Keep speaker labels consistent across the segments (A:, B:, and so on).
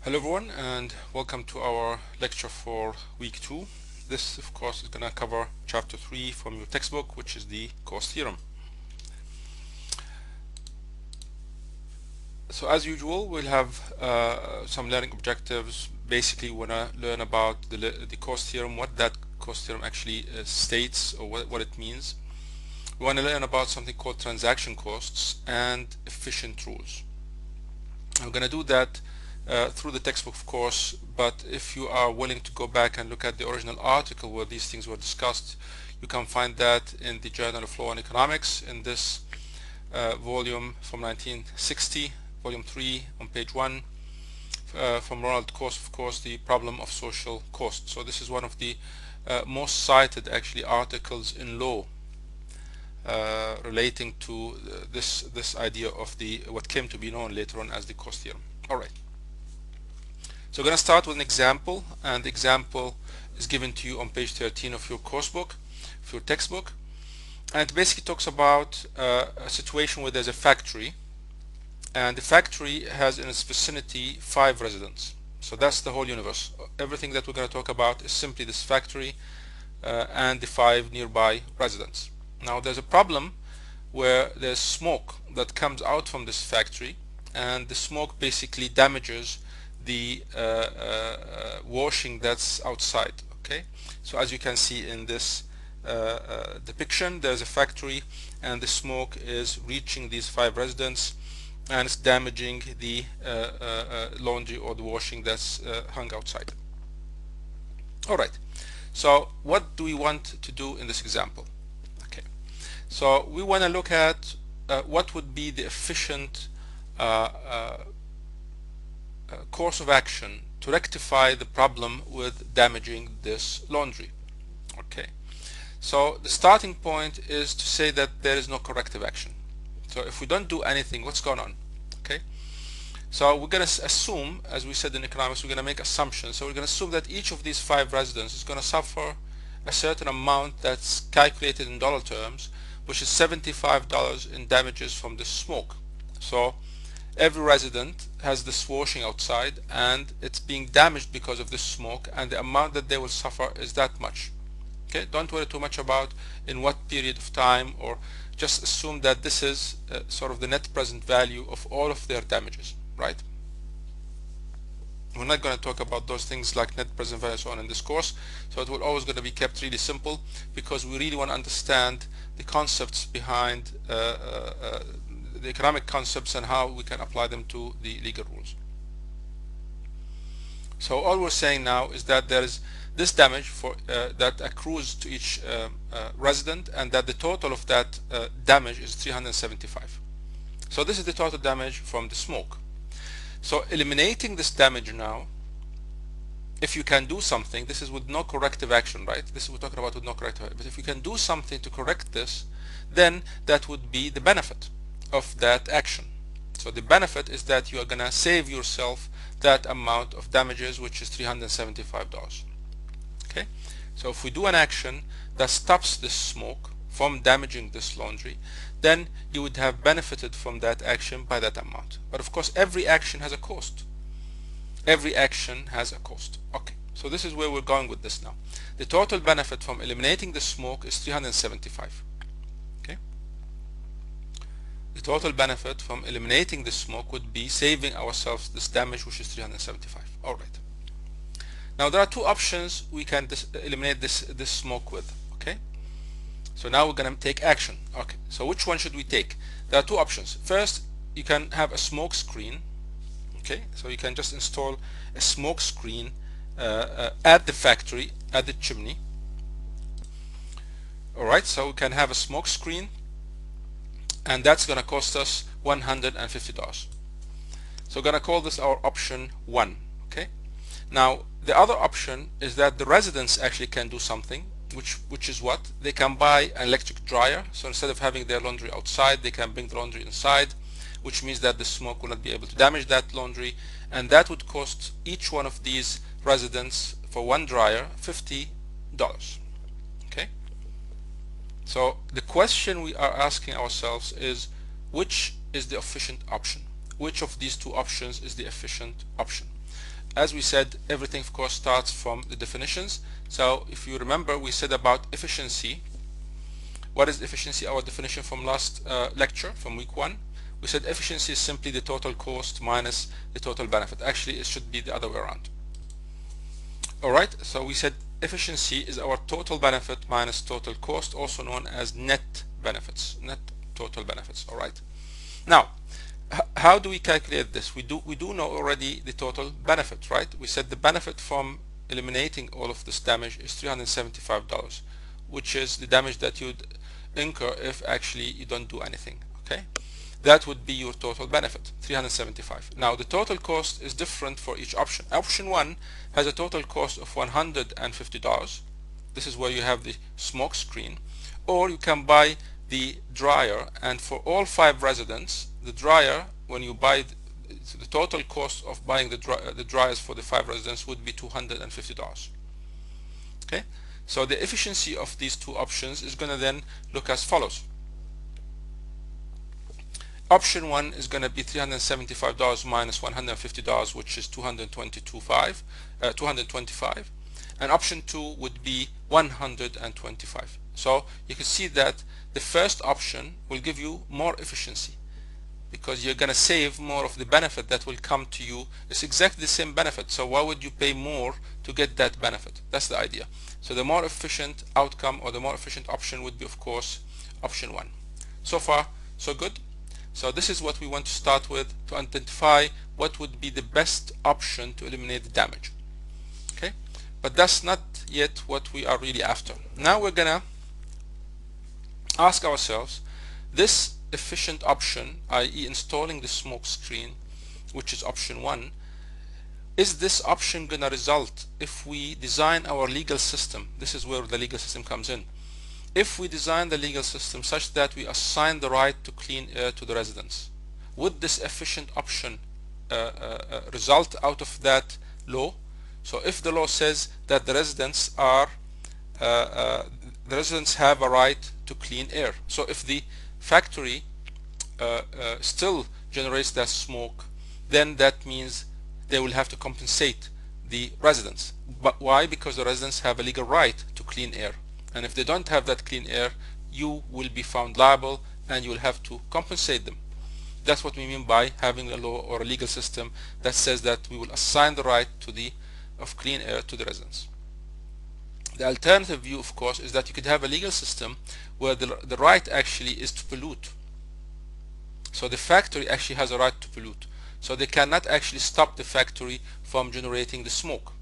A: Hello everyone, and welcome to our lecture for week 2. This of course is going to cover chapter 3 from your textbook, which is the cost theorem. So as usual, we'll have some learning objectives. Basically we want to learn about the cost theorem, what that cost theorem actually states, or what it means. We want to learn about something called transaction costs and efficient rules. I'm going to do that through the textbook, of course, but if you are willing to go back and look at the original article where these things were discussed, you can find that in the Journal of Law and Economics in this volume from 1960, volume 3 on page 1, from Ronald Coase, of course, the problem of social cost. So this is one of the most cited actually articles in law relating to this idea of what came to be known later on as the cost theorem. All right. So we're going to start with an example, and the example is given to you on page 13 of your course book, of your textbook, and it basically talks about a situation where there's a factory, and the factory has in its vicinity 5 residents. So that's the whole universe. Everything that we're going to talk about is simply this factory and the 5 nearby residents. Now there's a problem where there's smoke that comes out from this factory, and the smoke basically damages the washing that's outside. Okay, so as you can see in this depiction, there's a factory and the smoke is reaching these 5 residents and it's damaging the laundry or the washing that's hung outside. Alright, so what do we want to do in this example? Okay, so we want to look at what would be the efficient course of action to rectify the problem with damaging this laundry. Okay, so the starting point is to say that there is no corrective action. So if we don't do anything, what's going on? Okay, so we're going to assume, as we said in economics, we're going to make assumptions. So we're going to assume that each of these 5 residents is going to suffer a certain amount that's calculated in dollar terms, which is $75 in damages from the smoke. So every resident has this washing outside and it's being damaged because of this smoke, and the amount that they will suffer is that much. Okay, don't worry too much about in what period of time, or just assume that this is sort of the net present value of all of their damages, right? We're not going to talk about those things like net present value and so on in this course, so it will always going to be kept really simple, because we really want to understand the concepts behind the economic concepts and how we can apply them to the legal rules. So all we're saying now is that there is this damage for that accrues to each resident, and that the total of that damage is 375. So this is the total damage from the smoke. So eliminating this damage now, if you can do something, this is with no corrective action, right? This is what we're talking about with no corrective action. But if you can do something to correct this, then that would be the benefit of that action. So the benefit is that you are going to save yourself that amount of damages, which is $375. Okay, so if we do an action that stops this smoke from damaging this laundry, then you would have benefited from that action by that amount. But of course every action has a cost. Every action has a cost. Okay, so this is where we're going with this now. The total benefit from eliminating the smoke is 375. Okay, the total benefit from eliminating the smoke would be saving ourselves this damage, which is 375. All right. Now there are 2 options we can eliminate this smoke with. Okay, so now we're going to take action. Okay, so which one should we take? There are 2 options. First, you can have a smoke screen. Okay, so you can just install a smoke screen at the factory, at the chimney. Alright, so we can have a smoke screen, and that's going to cost us $150. So we're going to call this our option 1. Okay, now the other option is that the residents actually can do something, which is what? They can buy an electric dryer. So instead of having their laundry outside, they can bring the laundry inside, which means that the smoke will not be able to damage that laundry, and that would cost each one of these residents for one dryer $50. Okay, so the question we are asking ourselves is, which is the efficient option? Which of these 2 options is the efficient option? as we said, everything of course starts from the definitions. So if you remember, we said about efficiency. What is efficiency? Our definition from last lecture, from week 1. We said efficiency is simply the total cost minus the total benefit. Actually, it should be the other way around. Alright, so we said efficiency is our total benefit minus total cost, also known as net benefits, net total benefits. Alright. Now, how do we calculate this? We do know already the total benefit, right? We said the benefit from eliminating all of this damage is $375, which is the damage that you'd incur if actually you don't do anything. Okay, that would be your total benefit, 375. Now the total cost is different for each option. Option 1 has a total cost of $150. This is where you have the smoke screen, or you can buy the dryer, and for all 5 residents, the dryer, when you buy the total cost of buying the dryers for the 5 residents would be $250. Okay, so the efficiency of these 2 options is going to then look as follows. Option 1 is going to be $375 minus $150, which is $225, and option 2 would be $125. So you can see that the first option will give you more efficiency, because you're going to save more of the benefit that will come to you. It's exactly the same benefit, so why would you pay more to get that benefit? That's the idea. So the more efficient outcome, or the more efficient option, would be of course option 1. So far so good. So this is what we want to start with, to identify what would be the best option to eliminate the damage. Okay, but that's not yet what we are really after. Now we're gonna ask ourselves, this efficient option, i.e. installing the smoke screen, which is option 1, is this option gonna result if we design our legal system? This is where the legal system comes in. If we design the legal system such that we assign the right to clean air to the residents, would this efficient option result out of that law? So if the law says that the residents have a right to clean air, so if the factory still generates that smoke, then that means they will have to compensate the residents. But why? Because the residents have a legal right to clean air. And if they don't have that clean air, you will be found liable and you will have to compensate them. That's what we mean by having a law or a legal system that says that we will assign the right of clean air to the residents. The alternative view, of course, is that you could have a legal system where the right actually is to pollute. So the factory actually has a right to pollute. So they cannot actually stop the factory from generating the smoke.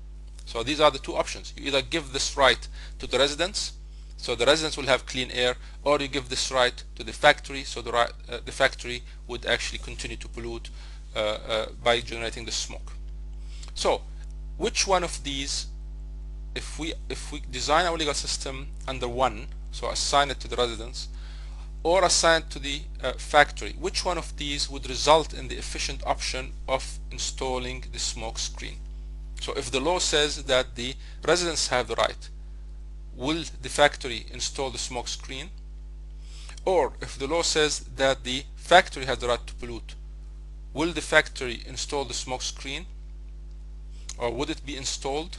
A: So these are the 2 options. You either give this right to the residents, so the residents will have clean air, or you give this right to the factory, so the factory would actually continue to pollute by generating the smoke. So which one of these, if we design our legal system under 1, so assign it to the residents, or assign it to the factory, which one of these would result in the efficient option of installing the smoke screen? So if the law says that the residents have the right, will the factory install the smoke screen? Or if the law says that the factory has the right to pollute, will the factory install the smoke screen? Or would it be installed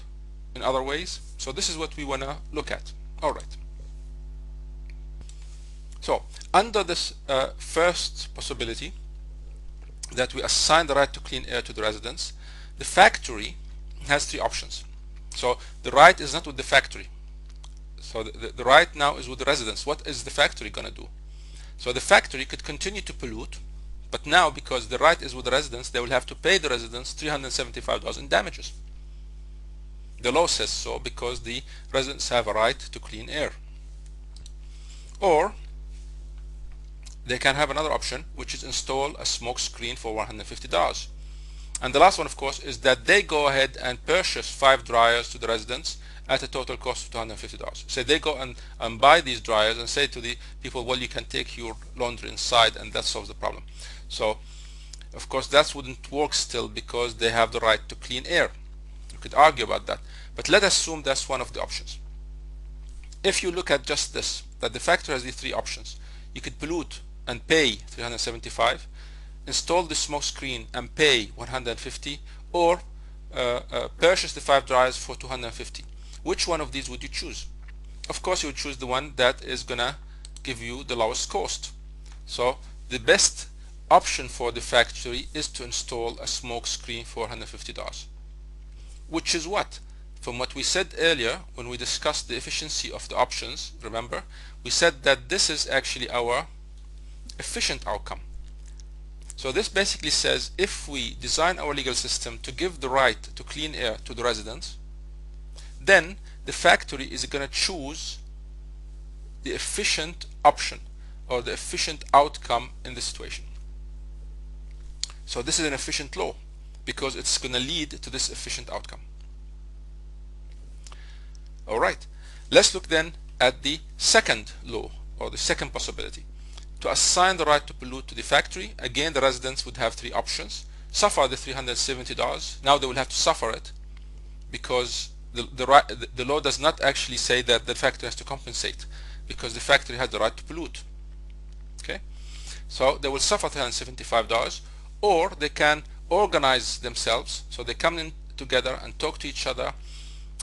A: in other ways? So this is what we want to look at. Alright. So under this first possibility, that we assign the right to clean air to the residents, the factory has 3 options. So the right is not with the factory. So the right now is with the residents. What is the factory going to do? So the factory could continue to pollute, but now because the right is with the residents, they will have to pay the residents $375 in damages. The law says so because the residents have a right to clean air. Or they can have another option, which is install a smoke screen for $150. And the last one, of course, is that they go ahead and purchase 5 dryers to the residents at a total cost of $250. So they go and buy these dryers and say to the people, well, you can take your laundry inside, and that solves the problem. So of course that wouldn't work still, because they have the right to clean air. You could argue about that, but let us assume that's one of the options. If you look at just this, that the factory has these 3 options, you could pollute and pay $375, install the smoke screen and pay $150, or purchase the 5 dryers for 250. Which one of these would you choose? Of course you would choose the one that is gonna give you the lowest cost. So the best option for the factory is to install a smoke screen for $150, which is what? From what we said earlier when we discussed the efficiency of the options, remember, we said that this is actually our efficient outcome. So this basically says if we design our legal system to give the right to clean air to the residents, then the factory is going to choose the efficient option or the efficient outcome in this situation. So this is an efficient law because it's going to lead to this efficient outcome. Alright, let's look then at the second law or the second possibility. To assign the right to pollute to the factory, again the residents would have three options. Suffer the $370. Now they will have to suffer it because the law does not actually say that the factory has to compensate, because the factory has the right to pollute. Okay, so they will suffer $375, or they can organize themselves. So they come in together and talk to each other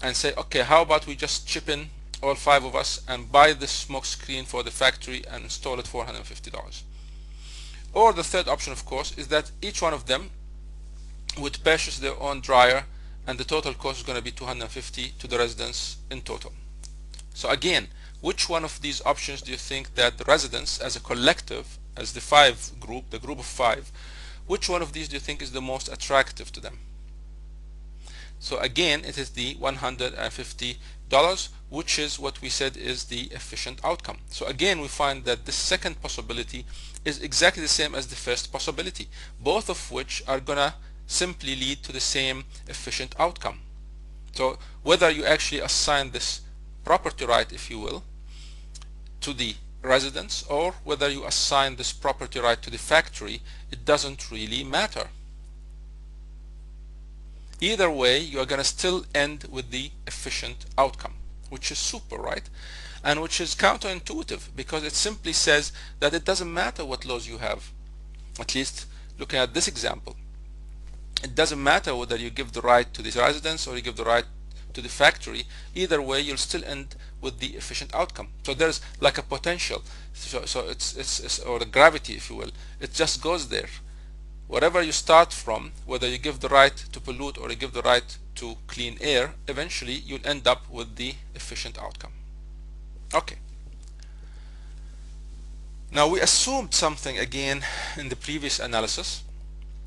A: and say, okay, how about we just chip in, all 5 of us, and buy this smoke screen for the factory and install it for $150. Or the third option, of course, is that each one of them would purchase their own dryer, and the total cost is going to be $250 to the residents in total. So again, which one of these options do you think that the residents as a collective, as the group of 5, which one of these do you think is the most attractive to them? So again, it is the $150, which is what we said is the efficient outcome. So again, we find that the second possibility is exactly the same as the first possibility, both of which are gonna simply lead to the same efficient outcome. So whether you actually assign this property right, if you will, to the residents, or whether you assign this property right to the factory, it doesn't really matter. Either way, you are going to still end with the efficient outcome, which is super, right? And which is counterintuitive, because it simply says that it doesn't matter what laws you have. At least looking at this example, it doesn't matter whether you give the right to the residents or you give the right to the factory. Either way, you'll still end with the efficient outcome. So there's like a potential, so it's or the gravity, if you will, it just goes there. Wherever you start from, whether you give the right to pollute or you give the right to clean air, eventually you'll end up with the efficient outcome. Okay. Now we assumed something again in the previous analysis,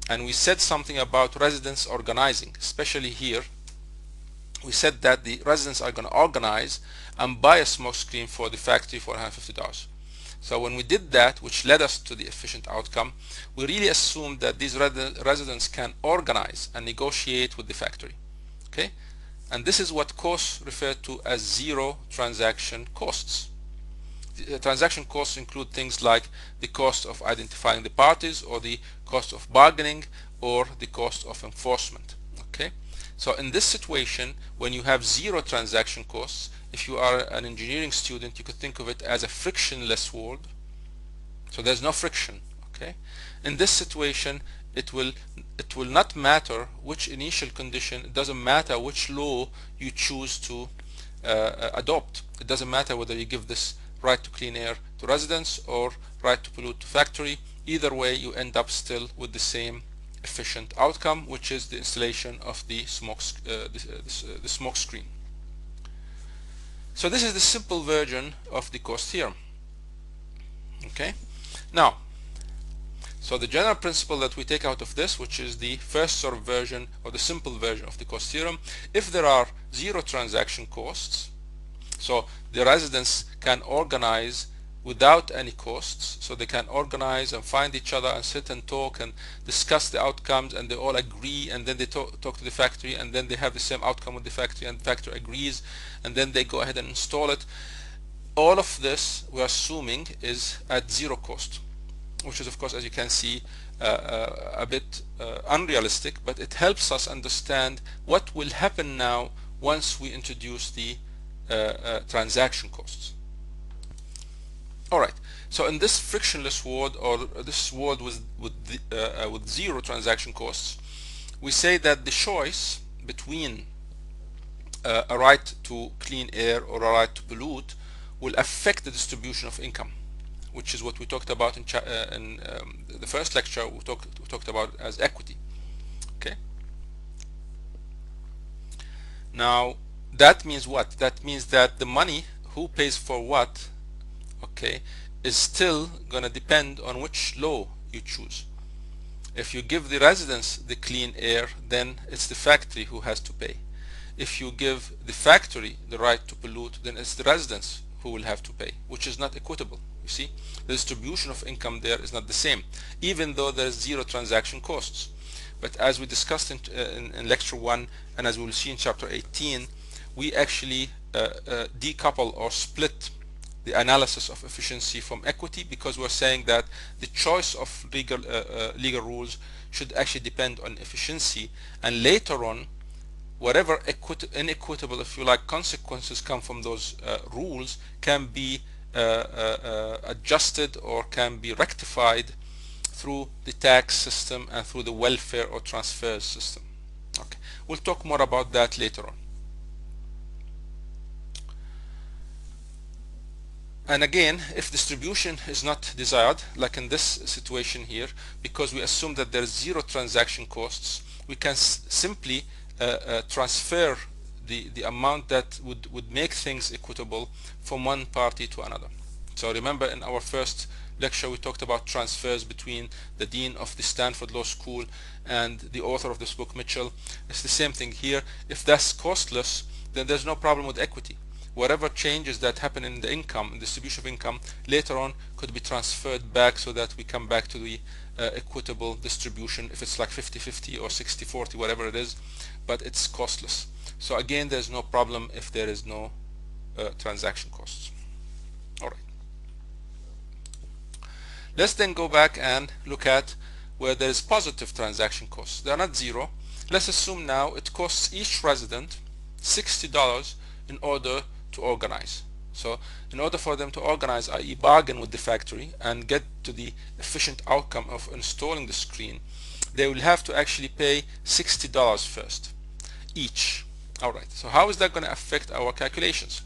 A: and we said something about residents organizing. Especially here, we said that the residents are going to organize and buy a smoke screen for the factory for $150. So when we did that, which led us to the efficient outcome, we really assumed that these residents can organize and negotiate with the factory. Okay, and this is what costs referred to as zero transaction costs. The transaction costs include things like the cost of identifying the parties, or the cost of bargaining, or the cost of enforcement. Okay, so in this situation, when you have zero transaction costs, if you are an engineering student, you could think of it as a frictionless world. So there's no friction. Okay, in this situation, it will not matter which initial condition. It doesn't matter which law you choose to adopt. It doesn't matter whether you give this right to clean air to residents or right to pollute to factory. Either way, you end up still with the same efficient outcome, which is the installation of the smoke screen. So this is the simple version of the cost theorem. Okay, now, so the general principle that we take out of this, which is the first sort of version or the simple version of the cost theorem, if there are zero transaction costs, so the residents can organize without any costs, so they can organize and find each other and sit and talk and discuss the outcomes, and they all agree, and then they talk to the factory, and then they have the same outcome with the factory, and the factory agrees, and then they go ahead and install it. All of this we're assuming is at zero cost, which is, of course, as you can see, a bit unrealistic, but it helps us understand what will happen now once we introduce the transaction costs. Alright, so in this frictionless world, or this world with zero transaction costs, we say that the choice between a right to clean air or a right to pollute will affect the distribution of income, which is what we talked about in the first lecture. We talked about as equity. Okay. Now that means what? That means that the money, who pays for what, okay, is still gonna depend on which law you choose. If you give the residents the clean air, then it's the factory who has to pay. If you give the factory the right to pollute, then it's the residents who will have to pay, which is not equitable. You see, the distribution of income there is not the same, even though there's zero transaction costs. But as we discussed in lecture 1, and as we will see in chapter 18, we actually decouple or split the analysis of efficiency from equity, because we're saying that the choice of legal rules should actually depend on efficiency, and later on whatever inequitable, if you like, consequences come from those rules can be adjusted or can be rectified through the tax system and through the welfare or transfer system. Okay, we'll talk more about that later on. And again, if distribution is not desired, like in this situation here, because we assume that there is zero transaction costs, we can simply transfer the amount that would make things equitable from one party to another. So remember, in our first lecture we talked about transfers between the dean of the Stanford Law School and the author of this book, Mitchell. It's the same thing here. If that's costless, then there's no problem with equity. Whatever changes that happen in the income, in distribution of income, later on could be transferred back so that we come back to the equitable distribution, if it's like 50-50 or 60-40, whatever it is, but it's costless. So again, there's no problem if there is no transaction costs. All right. Let's then go back and look at where there is positive transaction costs. They are not zero. Let's assume now it costs each resident $60 in order to organize. So in order for them to organize, i.e. bargain with the factory and get to the efficient outcome of installing the screen, they will have to actually pay $60 first each. Alright, so how is that going to affect our calculations?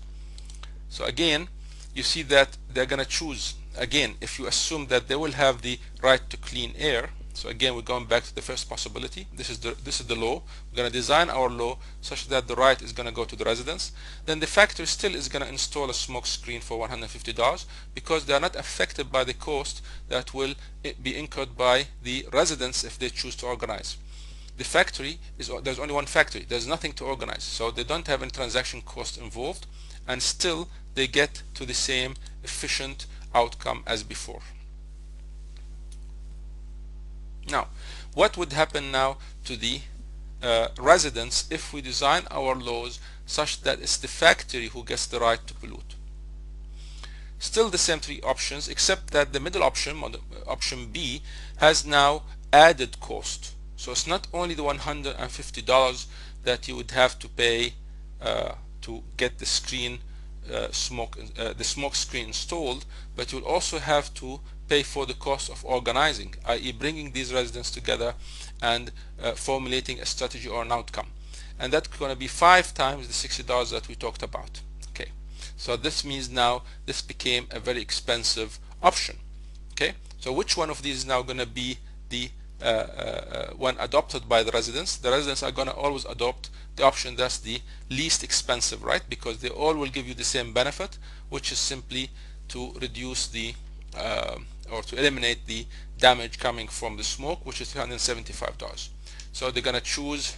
A: So again, you see that they're going to choose, again, if you assume that they will have the right to clean air. So again, we're going back to the first possibility. This is the law. We're going to design our law such that the right is going to go to the residents. Then the factory still is going to install a smoke screen for $150 because they are not affected by the cost that will be incurred by the residents if they choose to organize. The factory there's only one factory. There's nothing to organize, so they don't have any transaction cost involved, and still they get to the same efficient outcome as before. Now, what would happen now to the residents if we design our laws such that it's the factory who gets the right to pollute? Still the same three options, except that the middle option, option B, has now added cost. So it's not only the $150 that you would have to pay to get the screen the smoke screen installed, but you'll also have to pay for the cost of organizing, i.e. bringing these residents together and formulating a strategy or an outcome. And that's going to be 5 times the $60 that we talked about. Okay, so this means now this became a very expensive option. Okay, so which one of these is now going to be the one adopted by the residents? The residents are going to always adopt the option that's the least expensive, right? Because they all will give you the same benefit, which is simply to reduce the or to eliminate the damage coming from the smoke, which is $375. So they're going to choose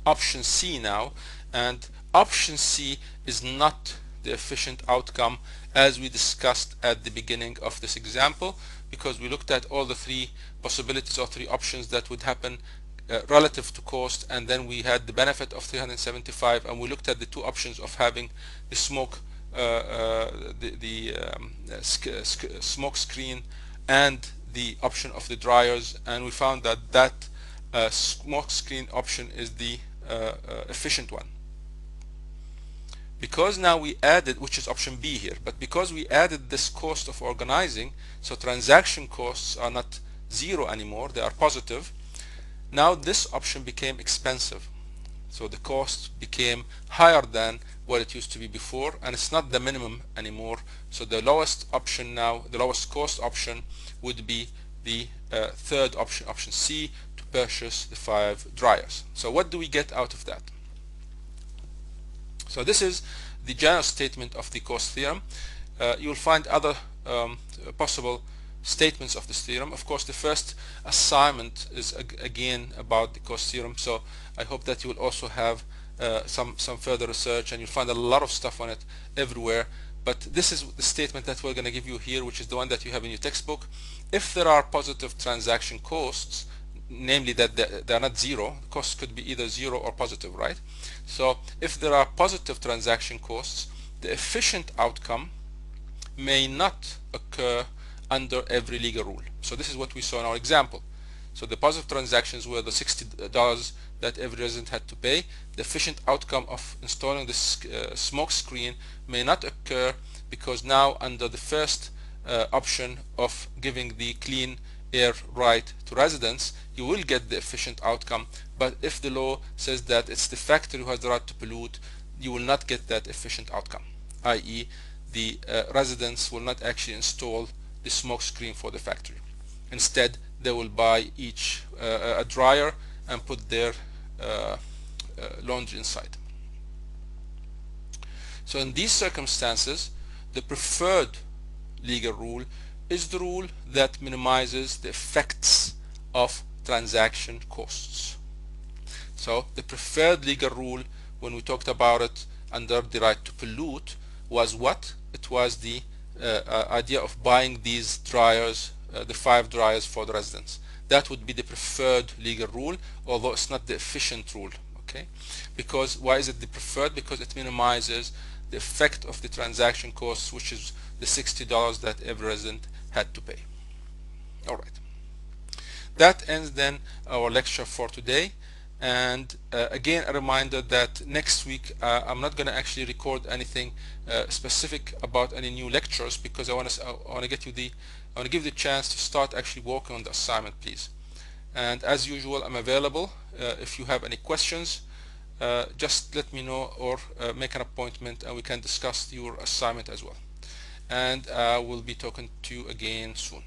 A: option C now, and option C is not the efficient outcome as we discussed at the beginning of this example, because we looked at all the 3 possibilities or 3 options that would happen relative to cost, and then we had the benefit of $375, and we looked at the 2 options of having the smoke smoke screen and the option of the dryers, and we found that that smoke screen option is the efficient one. Because now we added, which is option B here, but because we added this cost of organizing, so transaction costs are not zero anymore, they are positive. Now this option became expensive, so the cost became higher than what it used to be before, and it's not the minimum anymore. So the lowest option now, the lowest cost option, would be the third option, option C, to purchase the 5 dryers. So what do we get out of that? So this is the general statement of the cost theorem. You will find other possible statements of this theorem. Of course, the first assignment is again about the cost theorem, so I hope that you will also have some further research, and you'll find a lot of stuff on it everywhere. But this is the statement that we're going to give you here, which is the one that you have in your textbook. If there are positive transaction costs, namely that they're not zero, the costs could be either zero or positive, right? So if there are positive transaction costs, the efficient outcome may not occur under every legal rule. So this is what we saw in our example. So the positive transactions were the $60 that every resident had to pay. The efficient outcome of installing this smoke screen may not occur, because now under the first option of giving the clean air right to residents, you will get the efficient outcome. But if the law says that it's the factory who has the right to pollute, you will not get that efficient outcome, i.e. the residents will not actually install the smoke screen for the factory. Instead, they will buy each a dryer and put their laundry inside. So in these circumstances, the preferred legal rule is the rule that minimizes the effects of transaction costs. So the preferred legal rule, when we talked about it under the right to pollute, was what? It was the idea of buying these dryers, the 5 dryers for the residents. That would be the preferred legal rule, although it's not the efficient rule. Okay, because why is it the preferred? Because it minimizes the effect of the transaction costs, which is the $60 that every resident had to pay. All right, that ends then our lecture for today. And again, a reminder that next week I'm not going to actually record anything specific about any new lectures, because I want to give you the chance to start actually working on the assignment, please. And as usual, I'm available. If you have any questions, just let me know, or make an appointment and we can discuss your assignment as well. And we'll be talking to you again soon.